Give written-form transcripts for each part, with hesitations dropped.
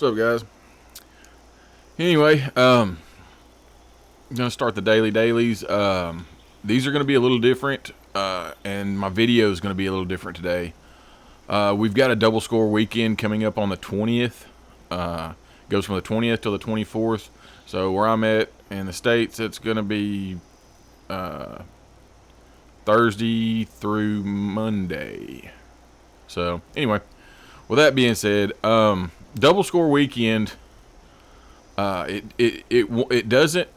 What's up, guys? Anyway, I'm gonna start the dailies. These are gonna be a little different, and my video is gonna be a little different today. We've got a double score weekend coming up on the 20th. Goes from the 20th till the 24th. So where I'm at in the States, it's gonna be Thursday through Monday. So anyway, with that being said, double score weekend. It doesn't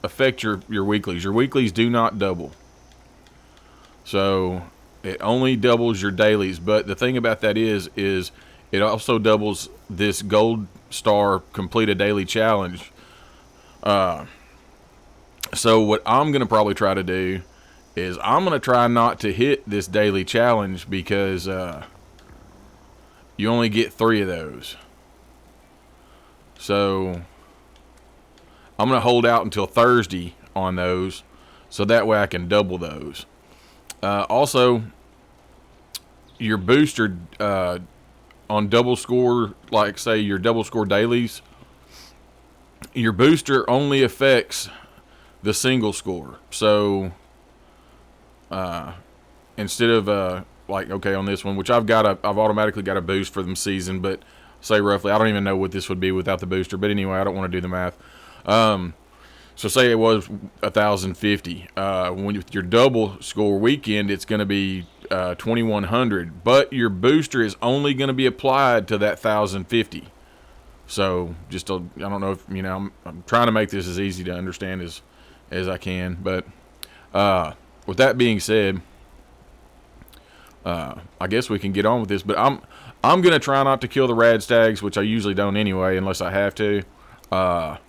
affect your weeklies. Your weeklies do not double. So it only doubles your dailies. But the thing about that is it also doubles this gold star complete a daily challenge. So what I'm gonna probably try to do is I'm gonna try not to hit this daily challenge because you only get 3 of those. So I'm going to hold out until Thursday on those, so that way I can double those. Also, your booster on double score, like say your double score dailies, your booster only affects the single score. So instead of like, okay, on this one, which I've automatically got a boost for the season, but say roughly, I don't even know what this would be without the booster, but anyway, I don't want to do the math. So say it was 1,050. With your double score weekend, it's going to be 2,100, but your booster is only going to be applied to that 1,050. So I don't know if I'm trying to make this as easy to understand as I can, but with that being said, I guess we can get on with this. But I'm gonna try not to kill the rad stags, which I usually don't anyway, unless I have to. I'm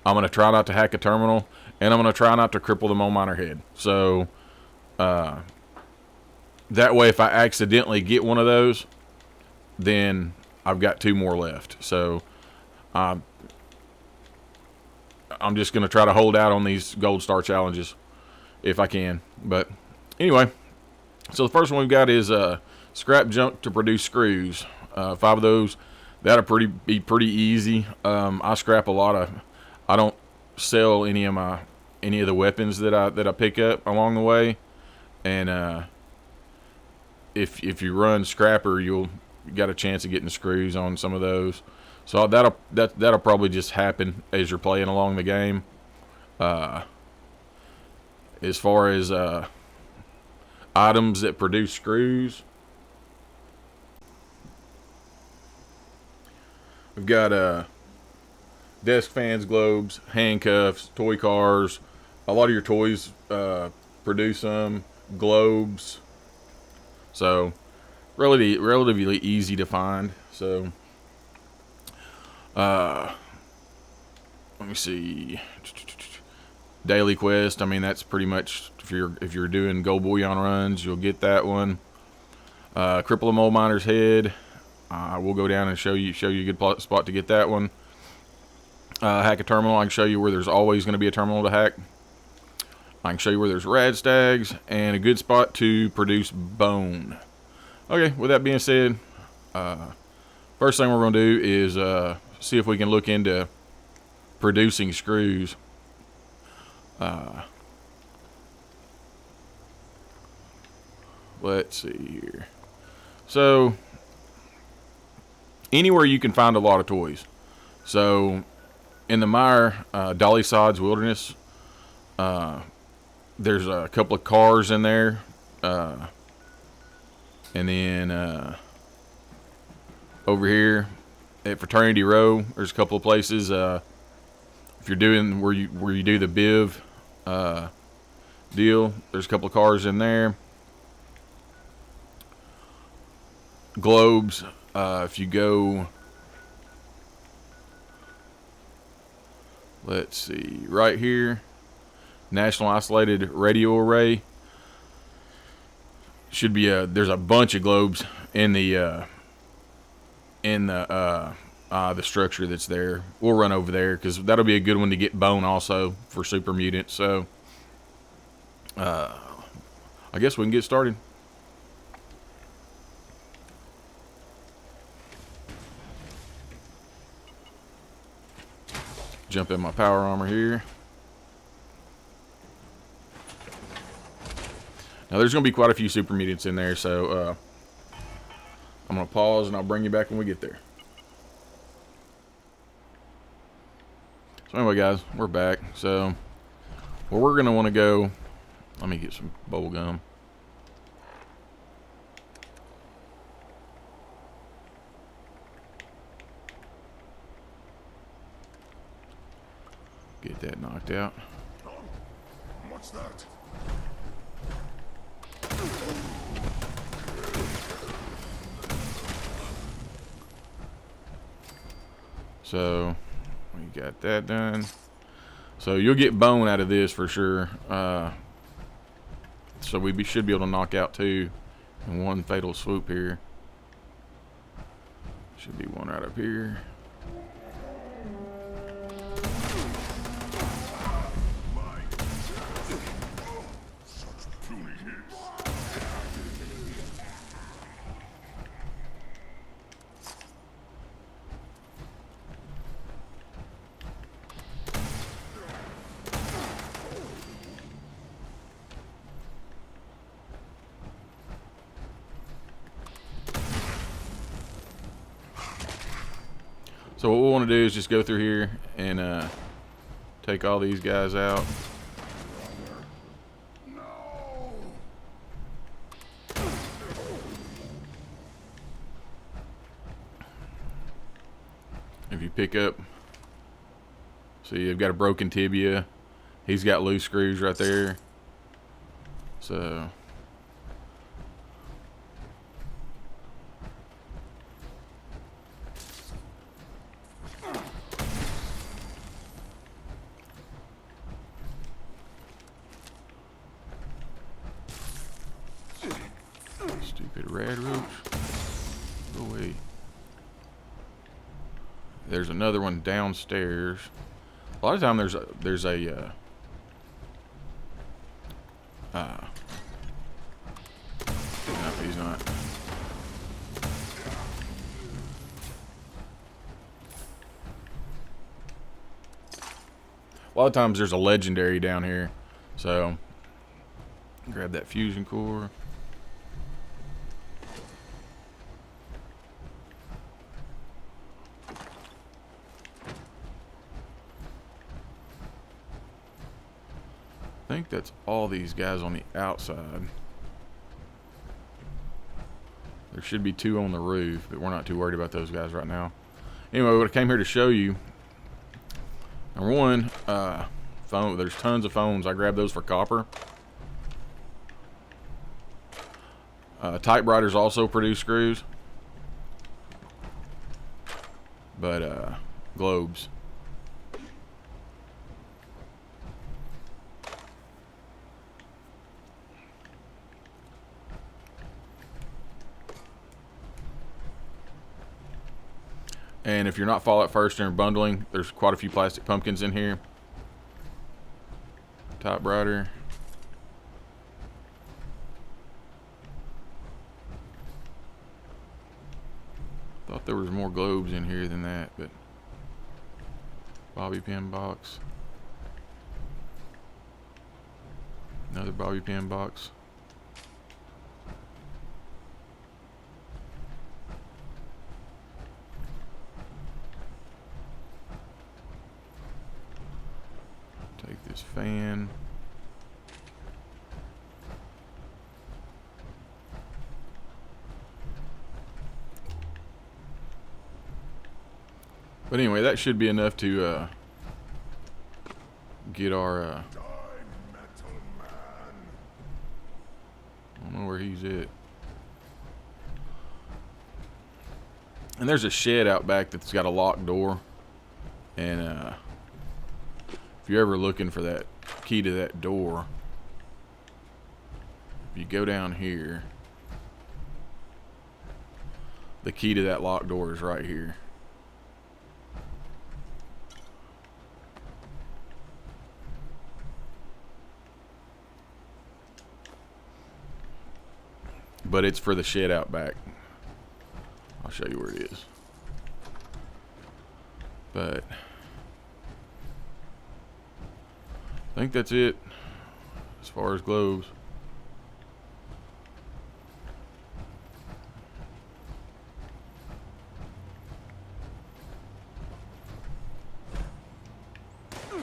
gonna try not to hack a terminal, and I'm gonna try not to cripple the mole miner head. So that way, if I accidentally get one of those, then I've got 2 more left. So I'm just gonna try to hold out on these gold star challenges if I can. But anyway, so the first one we've got is scrap junk to produce screws. 5 of those. That'll be pretty easy. I scrap a lot of. I don't sell any of the weapons that I pick up along the way, and if you run scrapper, you got a chance of getting screws on some of those. So that'll probably just happen as you're playing along the game. As far as items that produce screws, we've got desk fans, globes, handcuffs, toy cars. A lot of your toys produce them. Globes. So relatively easy to find. So let me see. Daily quest. I mean, that's pretty much if you're doing gold bullion runs, you'll get that one. Cripple a mole miner's head. We'll go down and show you a good spot to get that one. Hack a terminal. I can show you where there's always going to be a terminal to hack. I can show you where there's rad stags and a good spot to produce bone. Okay, with that being said, first thing we're going to do is see if we can look into producing screws. Let's see here. So anywhere you can find a lot of toys. So in the mire, Dolly Sods Wilderness, there's a couple of cars in there, and then over here at Fraternity Row, there's a couple of places. If you're doing where you do the BIV deal, there's a couple of cars in there. Globes. If you go, let's see, right here, National Isolated Radio Array. Should be there's a bunch of globes in the structure that's there. We'll run over there because that'll be a good one to get bone also for super mutant. So I guess we can get started. Jump in my power armor here. Now there's going to be quite a few super mutants in there, so I'm going to pause and I'll bring you back when we get there. So anyway, guys, we're back. So where we're going to want to go, let me get some bubble gum. Get that knocked out. What's that? So we got that done. So you'll get bone out of this for sure. So we should be able to knock out 2 in one fatal swoop here. Should be one right up here. So what we want to do is just go through here and take all these guys out. If you pick up, see, you've got a broken tibia. He's got loose screws right there. So stupid rad roach. Go away. There's another one downstairs. A lot of time there's a no, he's not. A lot of times there's a legendary down here, so grab that fusion core. I think that's all these guys on the outside. There should be 2 on the roof, but we're not too worried about those guys right now. Anyway, what I came here to show you, number one, phone. There's tons of phones. I grabbed those for copper. Typewriters also produce screws, but globes. And if you're not Fallout first and you're bundling, there's quite a few plastic pumpkins in here. Typewriter. Thought there was more globes in here than that, but bobby pin box. Another bobby pin box. Take this fan. But anyway, that should be enough to get our I don't know where he's at. And there's a shed out back that's got a locked door. And if you're ever looking for that key to that door, if you go down here, the key to that locked door is right here. But it's for the shed out back. I'll show you where it is. But I think that's it as far as globes.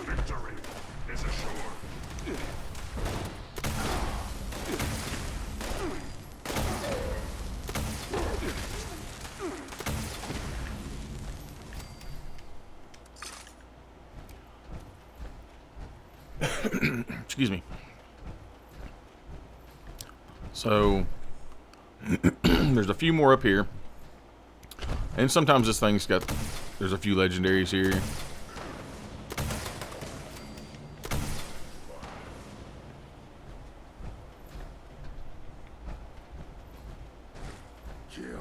Victory is assured. Excuse me. So there's a few more up here, and sometimes this thing's got, there's a few legendaries here. Kill.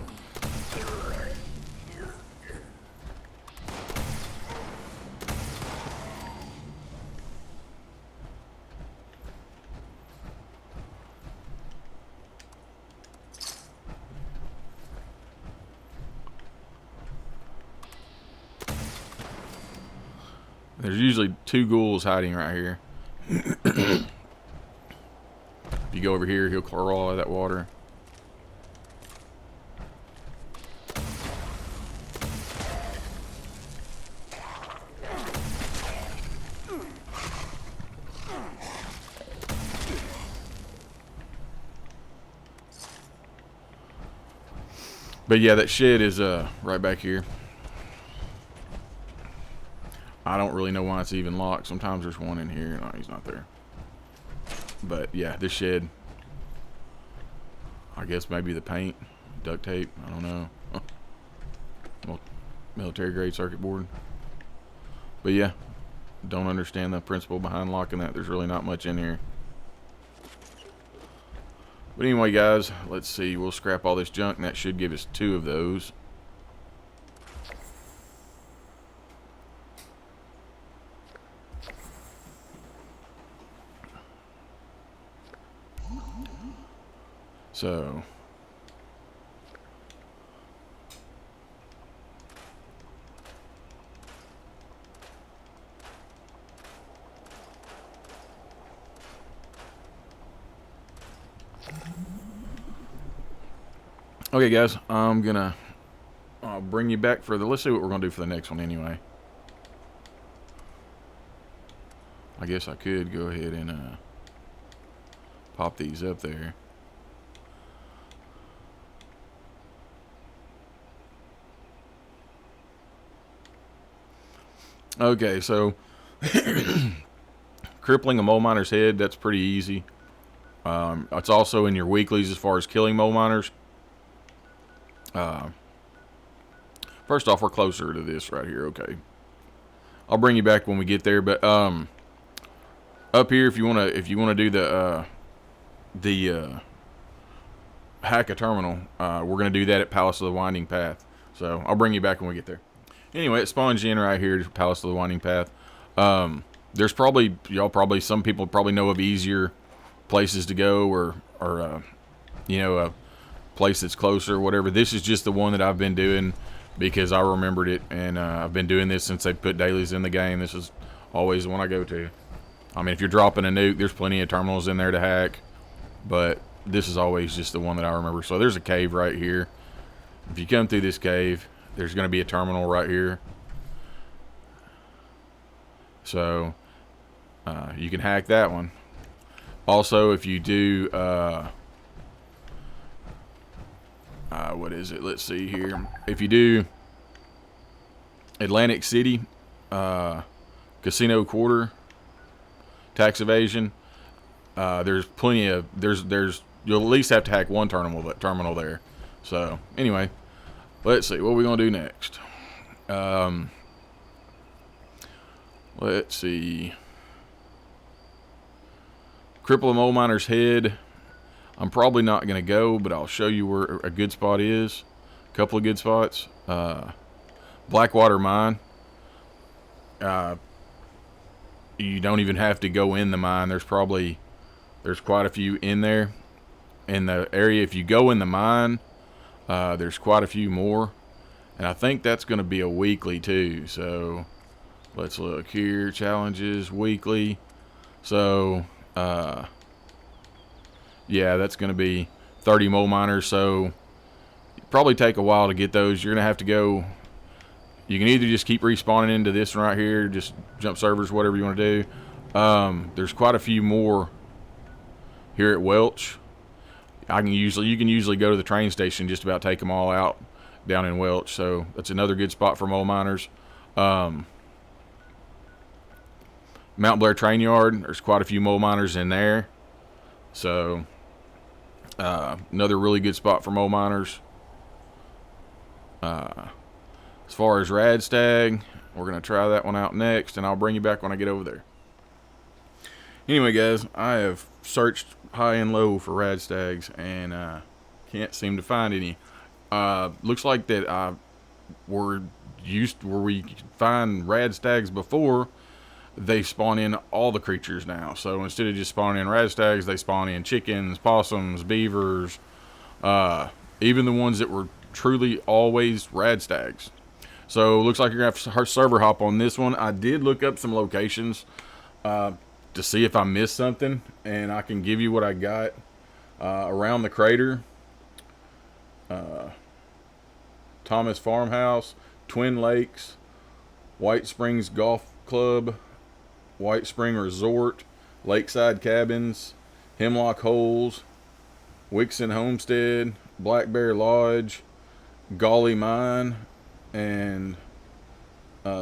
There's usually 2 ghouls hiding right here. If you go over here, he'll crawl out of that water. But yeah, that shed is right back here. I don't really know why it's even locked. Sometimes there's one in here. No, he's not there. But yeah, this shed, I guess maybe the paint, duct tape, I don't know. Well, military grade circuit board. But yeah, don't understand the principle behind locking that. There's really not much in here. But anyway, guys, let's see. We'll scrap all this junk, and that should give us 2 of those. So okay, guys, I'll bring you back for the, let's see what we're gonna do for the next one anyway. I guess I could go ahead and pop these up there. Okay, so crippling a mole miner's head, that's pretty easy. It's also in your weeklies as far as killing mole miners. First off, we're closer to this right here. Okay, I'll bring you back when we get there. But up here, if you wanna do the hack a terminal, we're gonna do that at Palace of the Winding Path. So I'll bring you back when we get there. Anyway, it spawns you in right here to Palace of the Winding Path. There's probably, some people probably know of easier places to go, or you know, a place that's closer, whatever. This is just the one that I've been doing because I remembered it, and I've been doing this since they put dailies in the game. This is always the one I go to. I mean, if you're dropping a nuke, there's plenty of terminals in there to hack, but this is always just the one that I remember. So there's a cave right here. If you come through this cave, there's going to be a terminal right here. So you can hack that one. Also, if you do, what is it? Let's see here. If you do Atlantic City, Casino Quarter, tax evasion, there's plenty of, you'll at least have to hack one terminal there. So anyway, let's see what we're gonna do next. Let's see. Cripple a mole miner's head. I'm probably not gonna go, but I'll show you where a good spot is. A couple of good spots. Blackwater Mine. You don't even have to go in the mine. There's quite a few in there. In the area, if you go in the mine, there's quite a few more. And I think that's going to be a weekly too. So let's look here. Challenges, weekly. So, yeah, that's going to be 30 mole miners. So, probably take a while to get those. You're going to have to go. You can either just keep respawning into this one right here, just jump servers, whatever you want to do. There's quite a few more here at Welch. You can usually go to the train station, just about take them all out down in Welch. So that's another good spot for mole miners. Mount Blair Train Yard, there's quite a few mole miners in there. So another really good spot for mole miners. As far as Radstag, we're going to try that one out next, and I'll bring you back when I get over there. Anyway, guys, I have searched high and low for Radstags, and can't seem to find any. Looks like that where we could find Radstags before, they spawn in all the creatures now. So instead of just spawning in Radstags, they spawn in chickens, possums, beavers, even the ones that were truly always Radstags. So looks like you're going to have to server hop on this one. I did look up some locations to see if I missed something, and I can give you what I got around the crater. Thomas Farmhouse, Twin Lakes, White Springs Golf Club, White Spring Resort, Lakeside Cabins, Hemlock Holes, Wixon Homestead, Black Bear Lodge, Golly Mine, and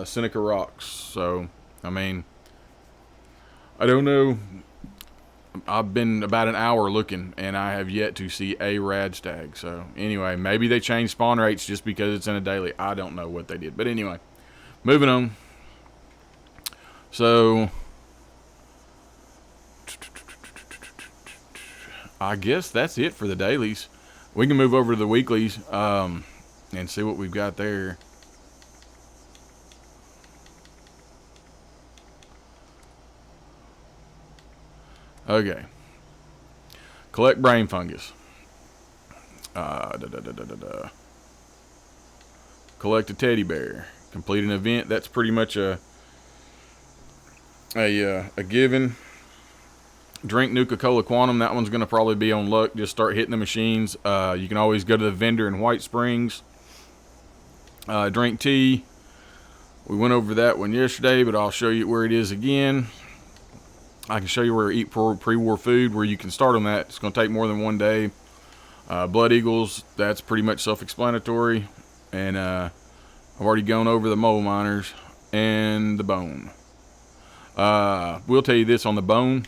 Seneca Rocks. So, I mean, I don't know. I've been about an hour looking, and I have yet to see a Radstag. So, anyway, maybe they changed spawn rates just because it's in a daily. I don't know what they did. But anyway, moving on. So, I guess that's it for the dailies. We can move over to the weeklies and see what we've got there. Okay. Collect brain fungus. Collect a teddy bear. Complete an event. That's pretty much a given. Drink Nuka-Cola Quantum. That one's going to probably be on luck. Just start hitting the machines. You can always go to the vendor in White Springs. Drink tea. We went over that one yesterday, but I'll show you where it is again. I can show you where to eat pre-war food, where you can start on that. It's going to take more than one day. Blood Eagles, that's pretty much self-explanatory. And I've already gone over the mole miners and the bone. We'll tell you this on the bone.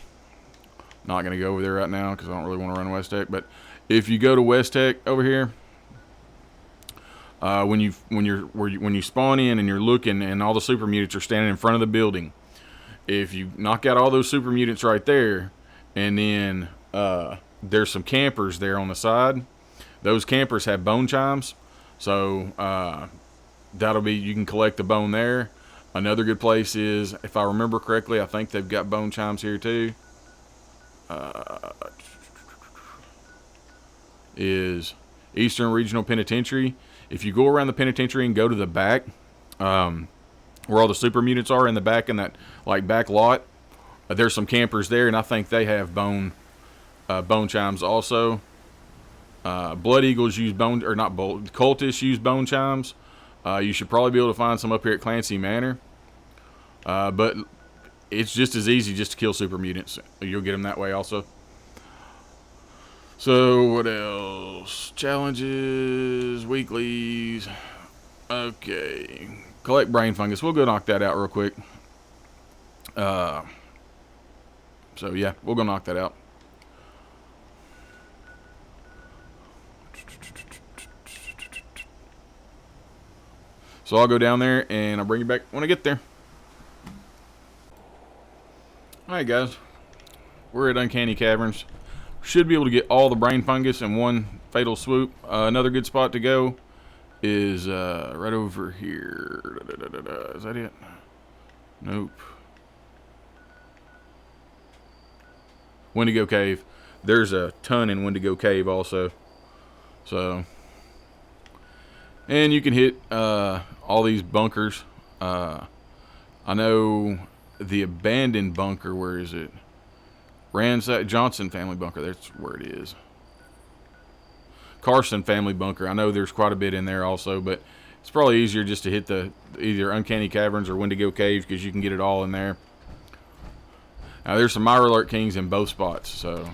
Not going to go over there right now because I don't really want to run West Tech. But if you go to West Tech over here, when you spawn in and you're looking and all the super mutants are standing in front of the building, if you knock out all those super mutants right there, and then there's some campers there on the side, those campers have bone chimes, so that'll be, you can collect the bone there. Another good place is, if I remember correctly, I think they've got bone chimes here too. Is Eastern Regional Penitentiary. If you go around the penitentiary and go to the back, where all the super mutants are in the back, in that like back lot, there's some campers there, and I think they have bone chimes also. Blood Eagles use bone, or not bolt, cultists use bone chimes. You should probably be able to find some up here at Clancy Manor, but it's just as easy just to kill super mutants. You'll get them that way also. So what else? Challenges, weeklies. Okay. Collect brain fungus. We'll go knock that out real quick. So yeah, we'll go knock that out. So I'll go down there and I'll bring you back when I get there. Alright guys, we're at Uncanny Caverns. Should be able to get all the brain fungus in one fatal swoop. Another good spot to go is right over here. Is that it? Nope. Wendigo Cave. There's a ton in Wendigo Cave also. So, and you can hit all these bunkers. I know the abandoned bunker, where is it? Ransack Johnson family bunker. That's where it is. Carson family bunker. I know there's quite a bit in there also, but it's probably easier just to hit the either Uncanny Caverns or Wendigo Caves because you can get it all in there. Now there's some Mirelurk Kings in both spots, so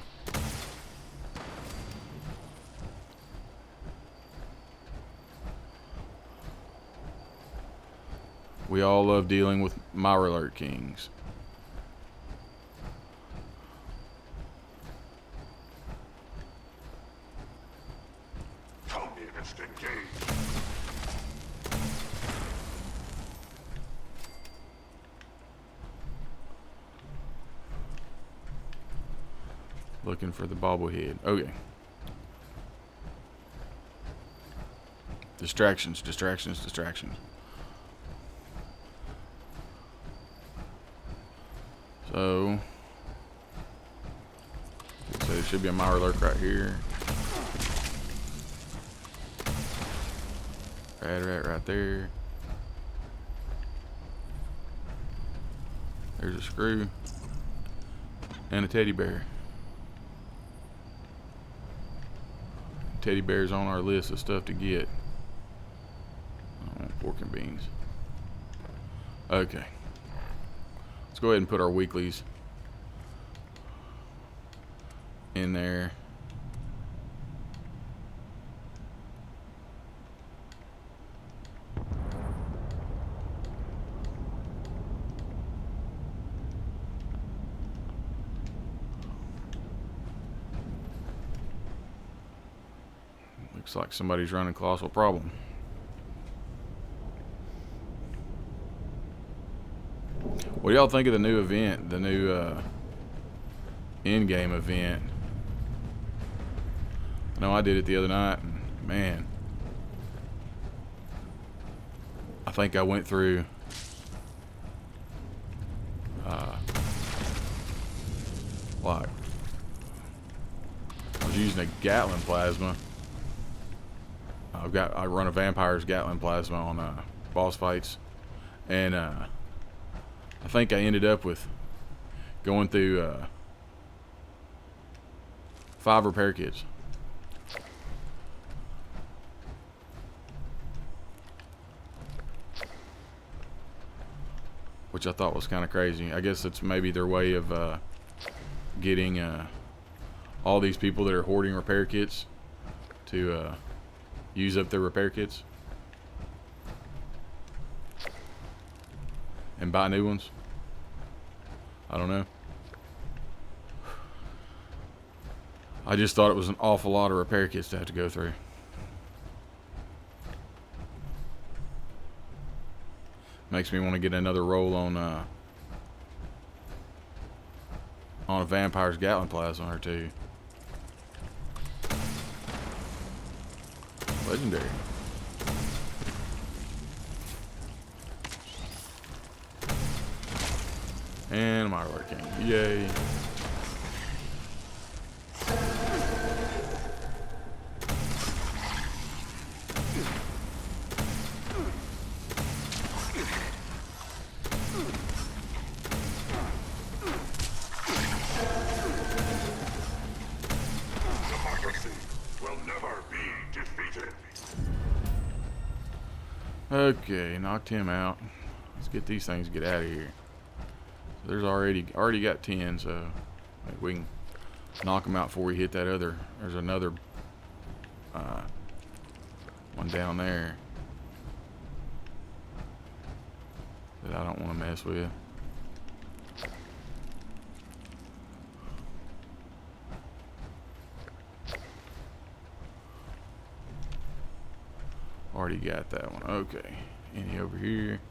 we all love dealing with Mirelurk Kings. Communist engaged. Looking for the bobblehead. Okay. Distractions, distractions, distractions. So there should be a Mirelurk right here. Rat right there. There's a screw and a teddy bear. Teddy bear's on our list of stuff to get. I want pork and beans. Okay. Let's go ahead and put our weeklies in there. Looks like somebody's running colossal problem. What do y'all think of the new event, the new in-game event? I know I did it the other night, and man, I think I went through like I was using a Gatling plasma. I run a vampire's Gatling plasma on boss fights, and I think I ended up with going through 5 repair kits. Which I thought was kind of crazy. I guess it's maybe their way of getting all these people that are hoarding repair kits to use up their repair kits and buy new ones. I don't know. I just thought it was an awful lot of repair kits to have to go through. Makes me want to get another roll on a vampire's Gatling plasma or two. Legendary. And my working. Yay. Democracy will never be defeated. Okay, knocked him out. Let's get these things, get out of here. There's already got 10, so maybe we can knock them out before we hit that other. There's another one down there that I don't want to mess with. Already got that one. Okay. Any over here?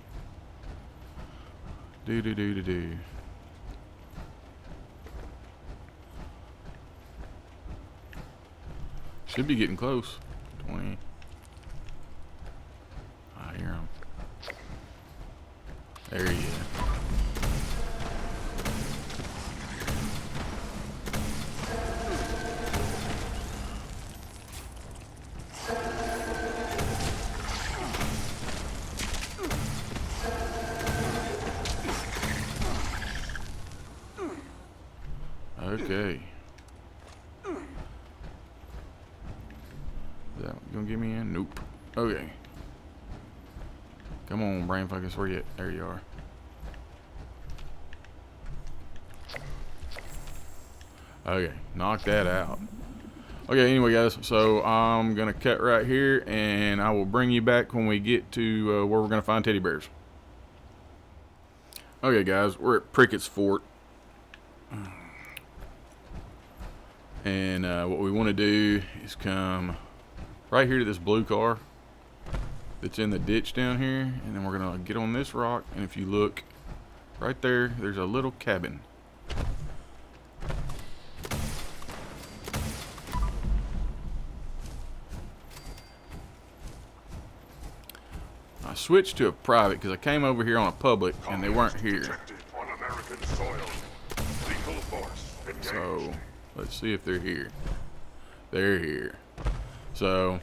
Do. Should be getting close. 20. I hear him. There he is. gonna get me in? Nope. Okay. Come on, brain focus. Where you at? There you are. Okay, knock that out. Okay, anyway, guys, so I'm gonna cut right here, and I will bring you back when we get to where we're gonna find teddy bears. Okay, guys, we're at Prickett's Fort, and what we want to do is come right here to this blue car that's in the ditch down here, and then we're gonna get on this rock, and if you look right there, there's a little cabin. I switched to a private because I came over here on a public and they weren't here. On American soil. Lethal force engaged. So let's see if they're here. They're here. So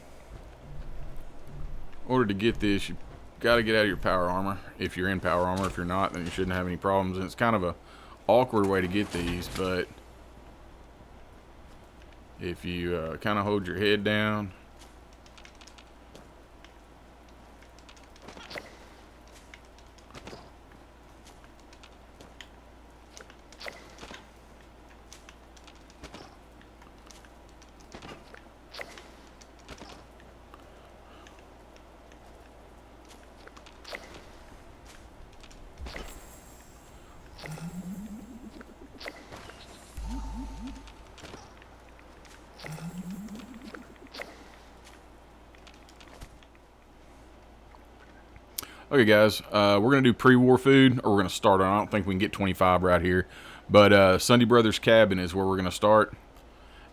in order to get this, you got to get out of your power armor. If you're in power armor, if you're not, then you shouldn't have any problems. And it's kind of a awkward way to get these, but if you kind of hold your head down. Okay, guys, we're going to do pre-war food, or we're going to start on. I don't think we can get 25 right here. But Sunday Brothers Cabin is where we're going to start.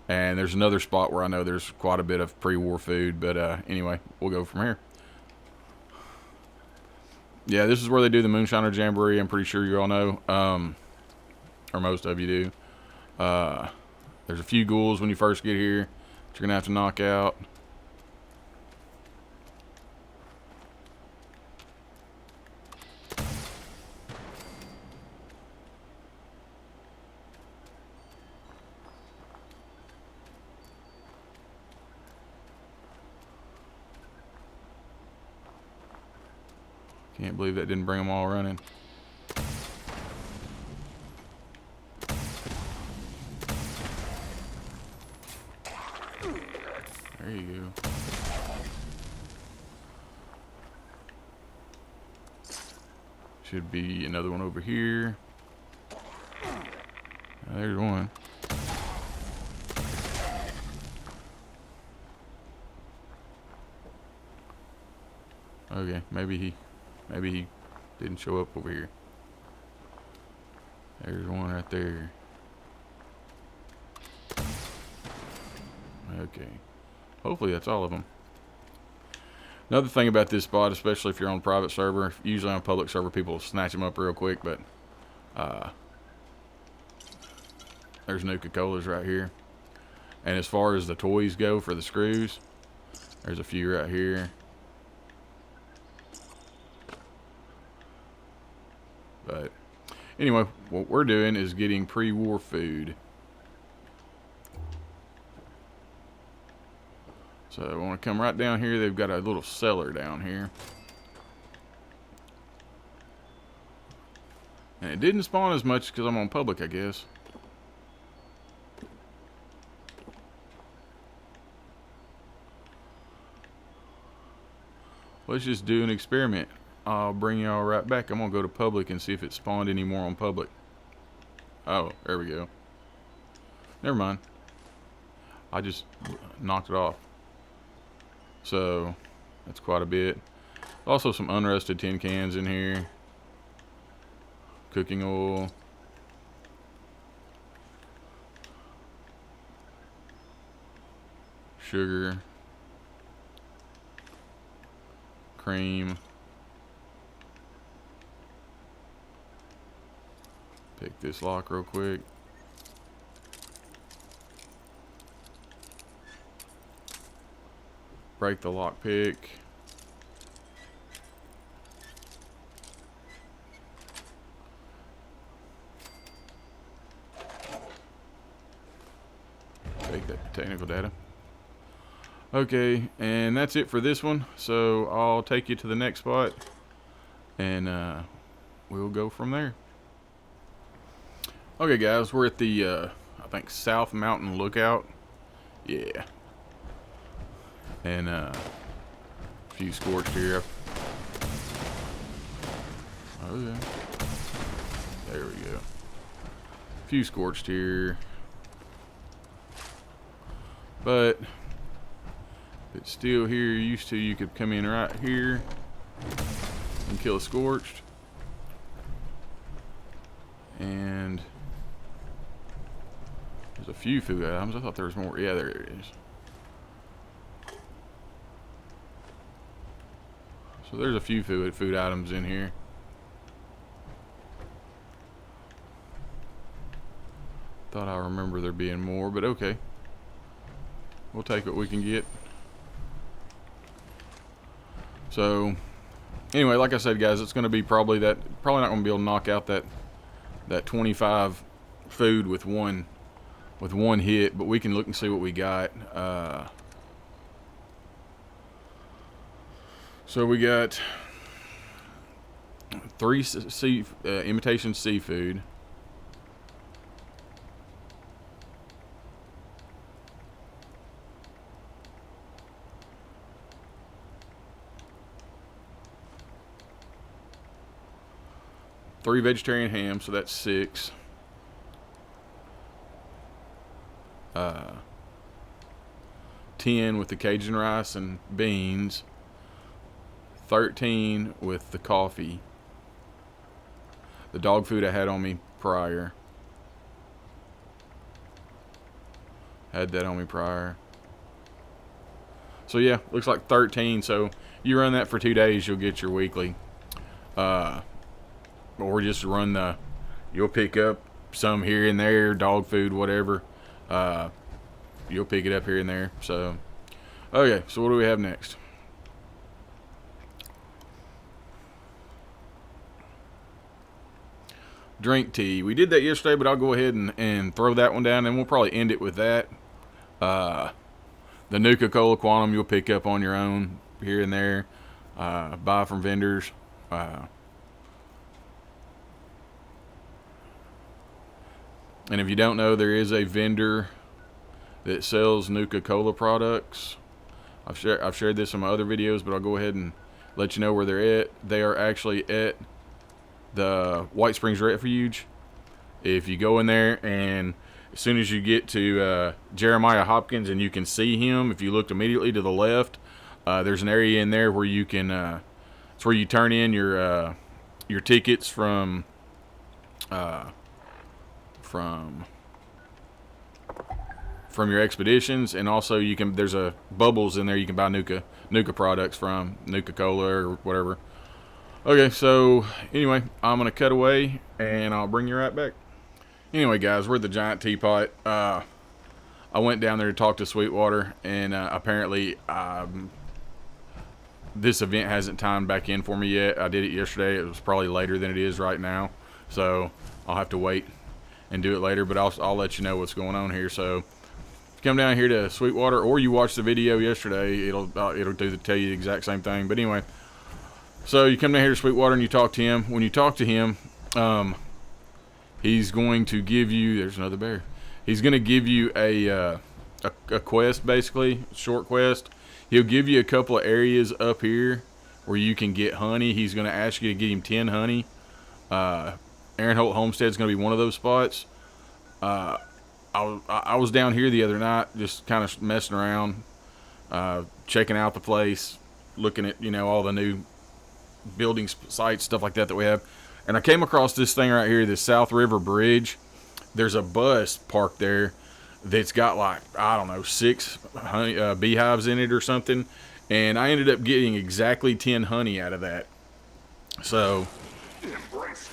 And there's another spot where I know there's quite a bit of pre-war food. But anyway, we'll go from here. Yeah, this is where they do the Moonshiner Jamboree. I'm pretty sure you all know. Or most of you do. There's a few ghouls when you first get here that you're going to have to knock out. Can't believe that didn't bring them all running. There you go. Should be another one over here. There's one. Okay, maybe he didn't show up over here. There's one right there. Okay. Hopefully that's all of them. Another thing about this spot, especially if you're on a private server, usually on a public server people will snatch them up real quick, but there's Nuka-Colas right here. And as far as the toys go for the screws, there's a few right here. But anyway, what we're doing is getting pre-war food. So I want to come right down here. They've got a little cellar down here. And it didn't spawn as much because I'm on public, I guess. Let's just do an experiment. I'll bring y'all right back. I'm going to go to public and see if it spawned any more on public. Oh, there we go. Never mind. I just knocked it off. So, that's quite a bit. Also some unrusted tin cans in here. Cooking oil. Sugar. Cream. Pick this lock real quick. Break the lock pick. Take that technical data. Okay, and that's it for this one. So I'll take you to the next spot, and we'll go from there. Okay, guys, we're at the I think South Mountain Lookout. Yeah, and a few scorched here. Oh yeah, there we go. A few scorched here, but if it's still here you're used to, you could come in right here and kill a scorched. And there's a few food items. I thought there was more. Yeah, there it is. So there's a few food items in here. Thought I remember there being more, but okay. We'll take what we can get. So anyway, like I said, guys, it's going to be probably not going to be able to knock out that 25 food with one hit, but we can look and see what we got. So we got 3 imitation seafood. Three vegetarian ham, so that's 6. 10 with the Cajun rice and beans. 13 with the coffee. The dog food I had on me prior. Had that on me prior. So yeah, looks like 13. So you run that for 2 days, you'll get your weekly. Or just run you'll pick up some here and there, dog food, whatever. You'll pick it up here and there. So, okay, so what do we have next? Drink tea. We did that yesterday, but I'll go ahead and throw that one down, and we'll probably end it with that. The Nuka-Cola Quantum you'll pick up on your own here and there. Buy from vendors. And if you don't know, there is a vendor that sells Nuka-Cola products. I've shared this in my other videos, but I'll go ahead and let you know where they're at. They are actually at the White Springs Refuge. If you go in there, and as soon as you get to Jeremiah Hopkins and you can see him, if you looked immediately to the left, there's an area in there where you can it's where you turn in your tickets from your expeditions, and also there's a Bubbles in there you can buy Nuka products from, Nuka-Cola or whatever. Okay, so anyway, I'm gonna cut away and I'll bring you right back. Anyway, guys, we're at the Giant Teapot. I went down there to talk to Sweetwater, and apparently this event hasn't timed back in for me yet. I did it yesterday. It was probably later than it is right now, so I'll have to wait and do it later, but I'll let you know what's going on here. So if you come down here to Sweetwater, or you watch the video yesterday, it'll tell you the exact same thing. But anyway, so you come down here to Sweetwater and you talk to him. When you talk to him, he's going to give you, there's another bear. He's going to give you a quest, basically, a short quest. He'll give you a couple of areas up here where you can get honey. He's going to ask you to get him 10 honey. Aaron Holt Homestead is going to be one of those spots. I was down here the other night just kind of messing around, checking out the place, looking at, all the new building sites, stuff like that we have. And I came across this thing right here, this South River Bridge. There's a bus parked there that's got, like, I don't know, 6 beehives in it or something. And I ended up getting exactly 10 honey out of that. So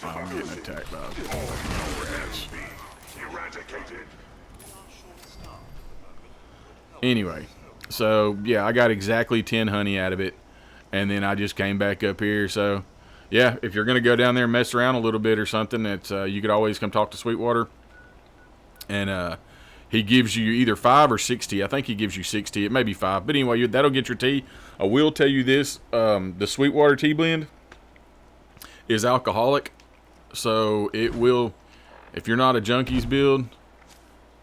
I'm getting attacked by rats. Anyway, so yeah, I got exactly 10 honey out of it, and then I just came back up here. So yeah, if you're gonna go down there and mess around a little bit or something, you could always come talk to Sweetwater, and he gives you either 5 or 60. I think he gives you 60. It may be 5, but anyway, that'll get your tea. I will tell you this: the Sweetwater tea blend is alcoholic, so it will. If you're not a junkies build,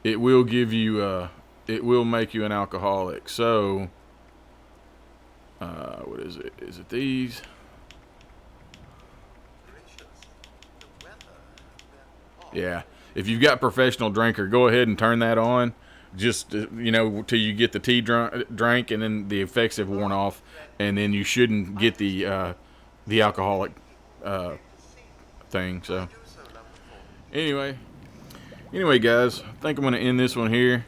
it will give you. It will make you an alcoholic. So, what is it? Is it these? Yeah. If you've got professional drinker, go ahead and turn that on. Just till you get the tea drank, and then the effects have worn off, and then you shouldn't get the alcoholic thing. So anyway, guys, I think I'm going to end this one here.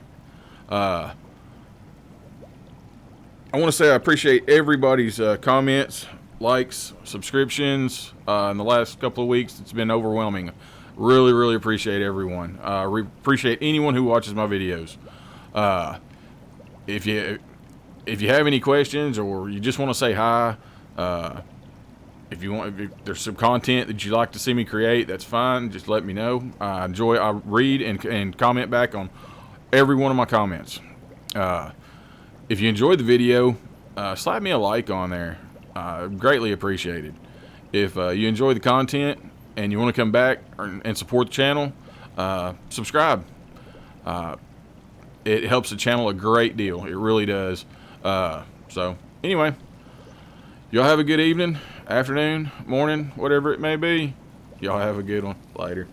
I want to say I appreciate everybody's comments, likes, subscriptions in the last couple of weeks. It's been overwhelming. Really, really appreciate everyone. Appreciate anyone who watches my videos. If you have any questions or you just want to say hi, if there's some content that you'd like to see me create, that's fine. Just let me know. I read and comment back on every one of my comments. If you enjoyed the video, slap me a like on there. Greatly appreciated. If you enjoy the content and you want to come back and support the channel, subscribe. It helps the channel a great deal. It really does. So anyway, y'all have a good evening, afternoon, morning, whatever it may be. Y'all have a good one. Later.